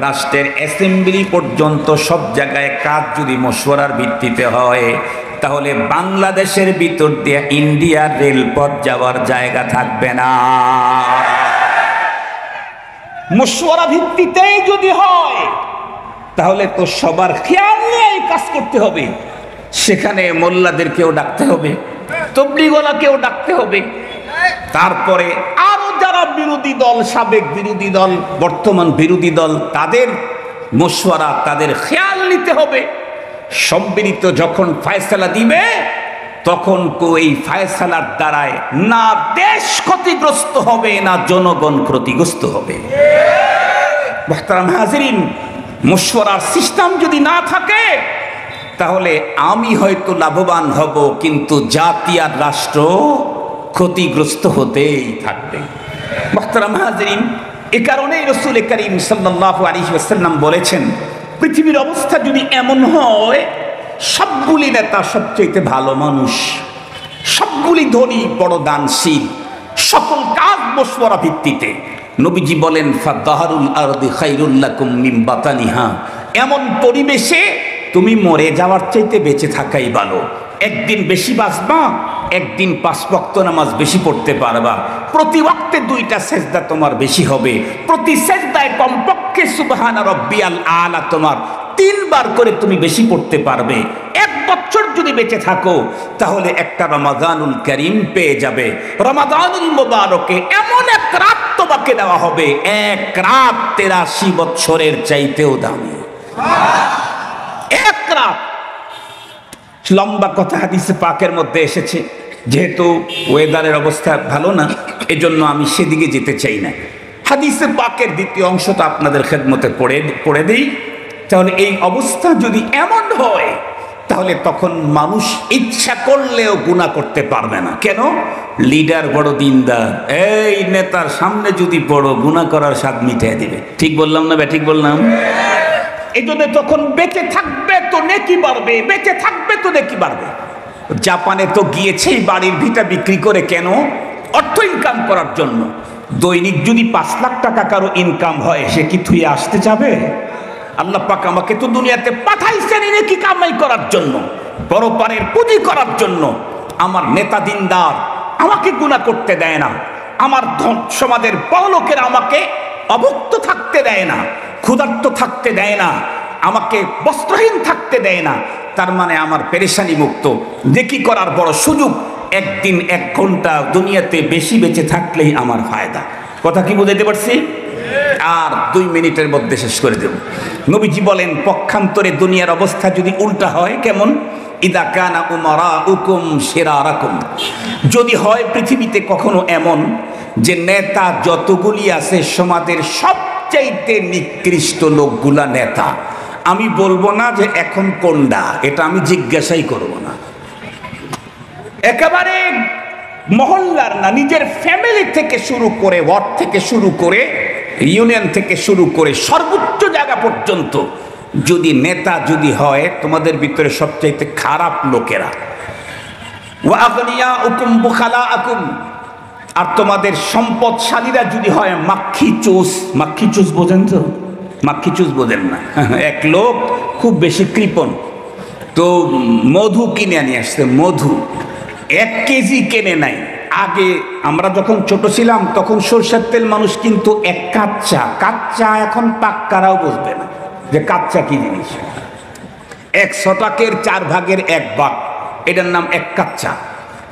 রাষ্ট্রের অ্যাসেম্বলি পর্যন্ত সব জায়গায় কাজ যদি মশওয়ারার ভিত্তিতে হয় তাহলে বাংলাদেশের ভিতর দিয়ে ইন্ডিয়ার রেলপথ যাওয়ার জায়গা থাকবে না। মশওয়ারা ভিত্তিতেই যদি হয় তাহলে তো সবার খেয়াল নিয়ে কাজ করতে হবে। সেখানে মোল্লাদেরকেও ডাকতে হবে, তবলিগওয়ালাকেও ডাকতে হবে, তারপরে আরো যারা বিরোধী দল, সাবেক বিরোধী দল, বর্তমান বিরোধী দল, তাদের মশওয়ারা, তাদের খেয়াল নিতে হবে। সম্মিলিত যখন ফয়সালা দিবে তখন এই ফয়সালার দ্বারায় না দেশ ক্ষতিগ্রস্ত হবে না জনগণ ক্ষতিগ্রস্ত হবে। মুহতারাম হাজিরিন, মশওয়ারার সিস্টেম যদি না থাকে তাহলে আমি হয়তো লাভবান হব, কিন্তু জাতি আর রাষ্ট্র ক্ষতিগ্রস্ত হতেই থাকবে। মুহতারাম হাজিরিন, এ কারণেই রাসূল করিম সাল্লাল্লাহু আলাইহি ওয়াসাল্লাম বলেছেন, পৃথিবীর অবস্থা যদি এমন হয় সবগুলি নেতা সবচেয়ে ভালো মানুষ, সবগুলি ধনী বড় দানশীল, সকল কাজ মশওয়ারা ভিত্তিতে, নবীজি বলেন ফাদাহারুল আরদি খায়রুল লাকুম মিন বাতানিহা। এমন পরিবেশে তুমি মরে যাওয়ার চাইতে বেঁচে থাকাই ভালো। একদিন বেশি বাঁচবা, একদিন 5 ওয়াক্ত নামাজ বেশি পড়তে পারবা, প্রতি ওয়াক্তে 2টা সেজদা তোমার বেশি হবে, প্রতি সেজদায় কমপক্ষে সুবহানা রাব্বিয়াল আলা তোমার 3 বার করে তুমি বেশি পড়তে পারবে। 1 বছর যদি বেঁচে থাকো তাহলে একটা রমাদানুল কারীম পেয়ে যাবে। রমাদানুল মুবারকে এমন এক রাত তোমাকে দেওয়া হবে, এক রাত 83 বছরের চাইতেও দামি। এক রাত। লম্বা কথা হাদিসে পাকের মধ্যে এসেছে, যেহেতু ওয়েদারের অবস্থা ভালো না এজন্য আমি সেদিকে যেতে চাই না। হাদিসে পাকের দ্বিতীয় অংশটা আপনাদের খেদমতে পড়ে দিই। তাহলে এই অবস্থা যদি এমন হয় তাহলে তখন মানুষ ইচ্ছা করলেও গুনাহ করতে পারবে না। কেন? লিডার বড় দিনদার, এই নেতার সামনে যদি বড় গুনাহ করার স্বাদ মিটিয়ে দিবে। ঠিক বললাম না? ঠিক বললাম? এই জন্য তখন বেঁচে থাকবে তো নেকি বাড়বে, বেঁচে থাকবে তো নেকি বাড়বে। জাপানে তো গিয়েছেই বাড়ির ভিটা বিক্রি করে। কেন? অর্থ ইনকাম করার জন্য। দৈনিক যদি 5 লাখ টাকা কারো ইনকাম হয়, সে কি থুয়ে আসতে যাবে? আল্লাহ পাক আমাকে তো দুনিয়াতে পাঠাইছেন নেকি কামাই করার জন্য, বড় পারের পুঁজি করার জন্য। আমার নেতা দিনদার আমাকে গুনাহ করতে দেয় না, আমার সমাজের বড় লোকেরা আমাকে অভুক্ত থাকতে দেয় না, ক্ষুধার্ত থাকতে দেয় না, আমাকে বস্ত্রহীন থাকতে দেয় না। তার মানে আমার পেরেশানি মুক্ত নেকি করার বড় সুযোগ। একদিন 1 ঘন্টা দুনিয়াতে বেশি বেঁচে থাকলেই আমার ফায়দা। কথা কি বুঝাইতে পারছি? আর 2 মিনিটের মধ্যে শেষ করে দেব। নবীজি বলেন, পক্ষান্তরে দুনিয়ার অবস্থা যদি উল্টা হয়, কেমন? ইদা কানা উমারাউকুম শিরারাকুম, যদি হয় পৃথিবীতে কখনো এমন যে নেতা যতগুলি আছে সমাজের সবচাইতে নিকৃষ্ট লোকগুলা নেতা, আমি বলবো না যে এখন কোনটা, এটা আমি জিজ্ঞাসাই করব না। একেবারে মহল্লার না, নিজের ফ্যামিলি থেকে শুরু করে, ওয়ার্ড থেকে শুরু করে, ইউনিয়ন থেকে শুরু করে সর্বোচ্চ জায়গা পর্যন্ত যদি নেতা যদি হয় তোমাদের ভিতরে সবচাইতে খারাপ লোকেরা, ওয়া আগনিয়াউকুম বুখালাআকুম, আর তোমাদের সম্পদশালীরা যদি হয় মাক্ষী চুষ। মাক্ষী চুষ বোঝেন তো? মাক্ষী চুষ বোঝেন না? এক লোক খুব বেশি কৃপণ, তো মধু কিনে নিয়ে আসছে। মধু 1 কেজি কেনে নাই। আগে আমরা যখন ছোট ছিলাম তখন সরষের তেল মানুষ কিন্তু এক কাচ্চা কাচ্চা, এখন পাক্কারাও বুঝবে না যে কাচ্চা কি জিনিস। 100 টাকার 4 ভাগের 1 ভাগ, এটার নাম এক কাচ্চা।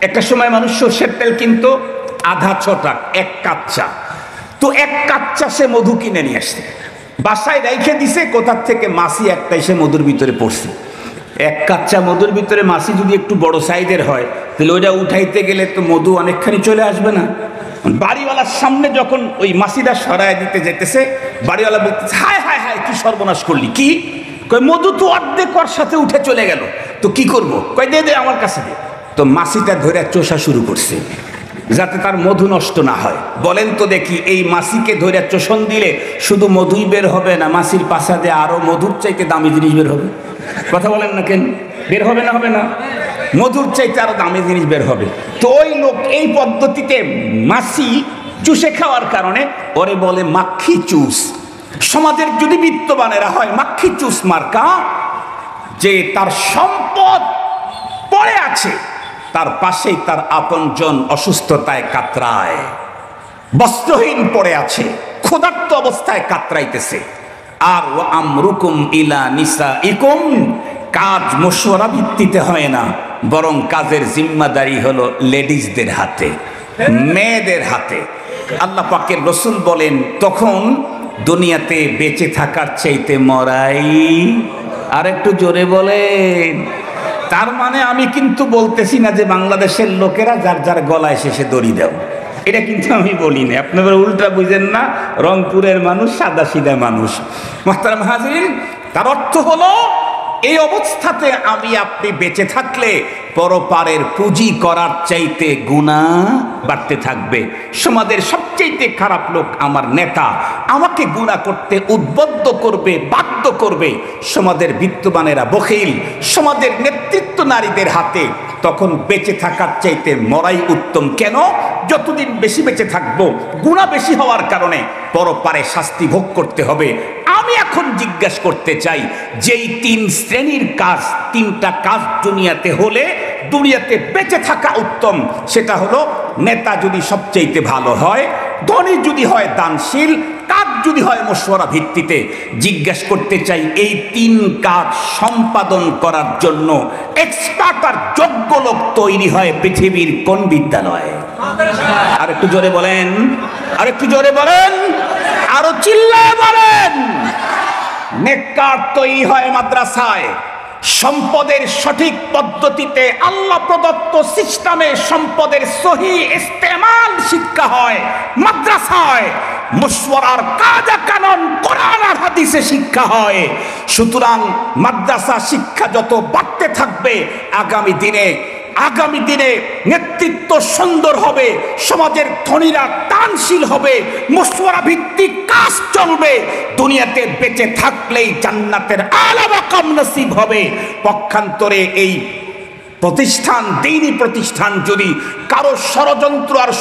একটা সময় মানুষ সরষের তেল কিন্তু আধা 6 টাকা 1 কাচ্চা। তো 1 কাচ্চা সে মধু কিনে নিয়ে আসছে, বাসায় রেখে দিছে। কোথার থেকে মাছি একটা এসে মধুর ভিতরে পড়ছে। 1 কাচ্চা মধুর ভিতরে মাছি যদি একটু বড় সাইজের হয় তাহলে ওইটা উঠাইতে গেলে তো মধু অনেকখানি চলে আসবে না? বাড়িওয়ালার সামনে যখন ওই মাছিটা সরায় দিতে যেতেছে, বাড়িওয়ালা বলতেছে হায় হায় হায় কি সর্বনাশ করলি। কি কয়? মধু তো অর্ধেক ওর সাথে উঠে চলে গেল, তো কি করব? কয় দে দে আমার কাছে দে। তো মাছিটা ধরে চোষা শুরু করছে যাতে তার মধু নষ্ট না হয়। বলেন তো দেখি, এই মাছিকে ধরে চোষণ দিলে শুধু মধুই বের হবে না, মাছির পাশা দিয়ে আরো মধুর চাইতে দামি জিনিস বের হবে? কথা বলেন না কেন? বের হবে না? হবে না? মধুর চাইতে আরো দামি জিনিস বের হবে। তো ওই লোক এই পদ্ধতিতে মাছি চুষে খাওয়ার কারণে ওরে বলে মাক্ষী চুষ। সমাজের যদি বিত্তবানেরা হয় মাক্ষী চুষ মার্কা, যে তার সম্পদ পড়ে আছে, তার পাশেই তার আপনজন অসুস্থতায় কাতরায়, বস্ত্রহীন পড়ে আছে, ক্ষুধার্ত অবস্থায় কাতরাইতেছে। আর ওয়া আমরুকুম ইলা নিসাইকুম, কাজ মশওয়ারা ভিত্তিতে হয় না, বরং কাজের জিম্মাদারি হলো লেডিজদের হাতে, মেয়েদের হাতে। আল্লাহ পাকের রসুল বলেন তখন দুনিয়াতে বেঁচে থাকার চাইতে মরাই। আর একটু জোরে বলেন। তার মানে আমি কিন্তু বলতেছি না যে বাংলাদেশের লোকেরা যার যার গলায় শেষে দড়ি দাও, এটা কিন্তু আমি বলি না। আপনারা উল্টা বুঝেন না, রংপুরের মানুষ সাদা সিধা মানুষ। মুহতারাম হাজিরিন, তার অর্থ হলো এই অবস্থাতে আমি আপনি বেঁচে থাকলে পরপারের পুঁজি করার চাইতে গুনাহ বাড়তে থাকবে। সমাজের সবচাইতে খারাপ লোক আমার নেতা, আমাকে গুনাহ করতে উদ্বুদ্ধ করবে, বাধ্য করবে। সমাজের বিত্তবানেরা বখিল, সমাজের নেতৃত্ব নারীদের হাতে। তখন বেঁচে থাকার চাইতে মরাই উত্তম। কেন? যতদিন বেশি বেঁচে থাকবো গুনাহ বেশি হওয়ার কারণে পরপারে শাস্তি ভোগ করতে হবে। আমি এখন জিজ্ঞাসা করতে চাই, যেই 3 শ্রেণীর কাজ, 3টা কাজ দুনিয়াতে হলে দুনিয়াতে বেঁচে থাকা উত্তম, সেটা হলো নেতা যদি সবচাইতে ভালো হয়, ধনী যদি হয় দানশীল, কাজ যদি হয় মশওয়ারা ভিত্তিতে। জিজ্ঞাসা করতে চাই, এই 3 কাজ সম্পাদন করার জন্য এক্সপার্ট আর যোগ্য লোক তৈরি হয় পৃথিবীর কোন বিদ্যালয়ে? আর একটু জোরে বলেন, আর একটু জোরে বলেন, আরো চিল্লায় বলেন। নেককার তৈরি হয় মাদ্রাসায়। সম্পদের সঠিক পদ্ধতিতে আল্লাহ প্রদত্ত সিস্টেমে সম্পদের সহি ইস্তেমাল শিক্ষা হয় মাদ্রাসায়। মশওয়ারার কায়দা কানুন কোরআন আর হাদিসে শিক্ষা হয়। সুতরাং মাদ্রাসা শিক্ষা যত বাড়তে থাকবে, আগামী দিনে নেতৃত্ব সুন্দর হবে, সমাজের ধনীরা দানশীল হবে, মশওয়ারা ভিত্তিক কাজ চলবে। দুনিয়াতে বেঁচে থাকলেই জান্নাতের আলা মাকাম নসিব হবে। পক্ষান্তরে এই প্রতিষ্ঠান, দ্বীনি প্রতিষ্ঠান যদি কারো ষড়যন্ত্র আর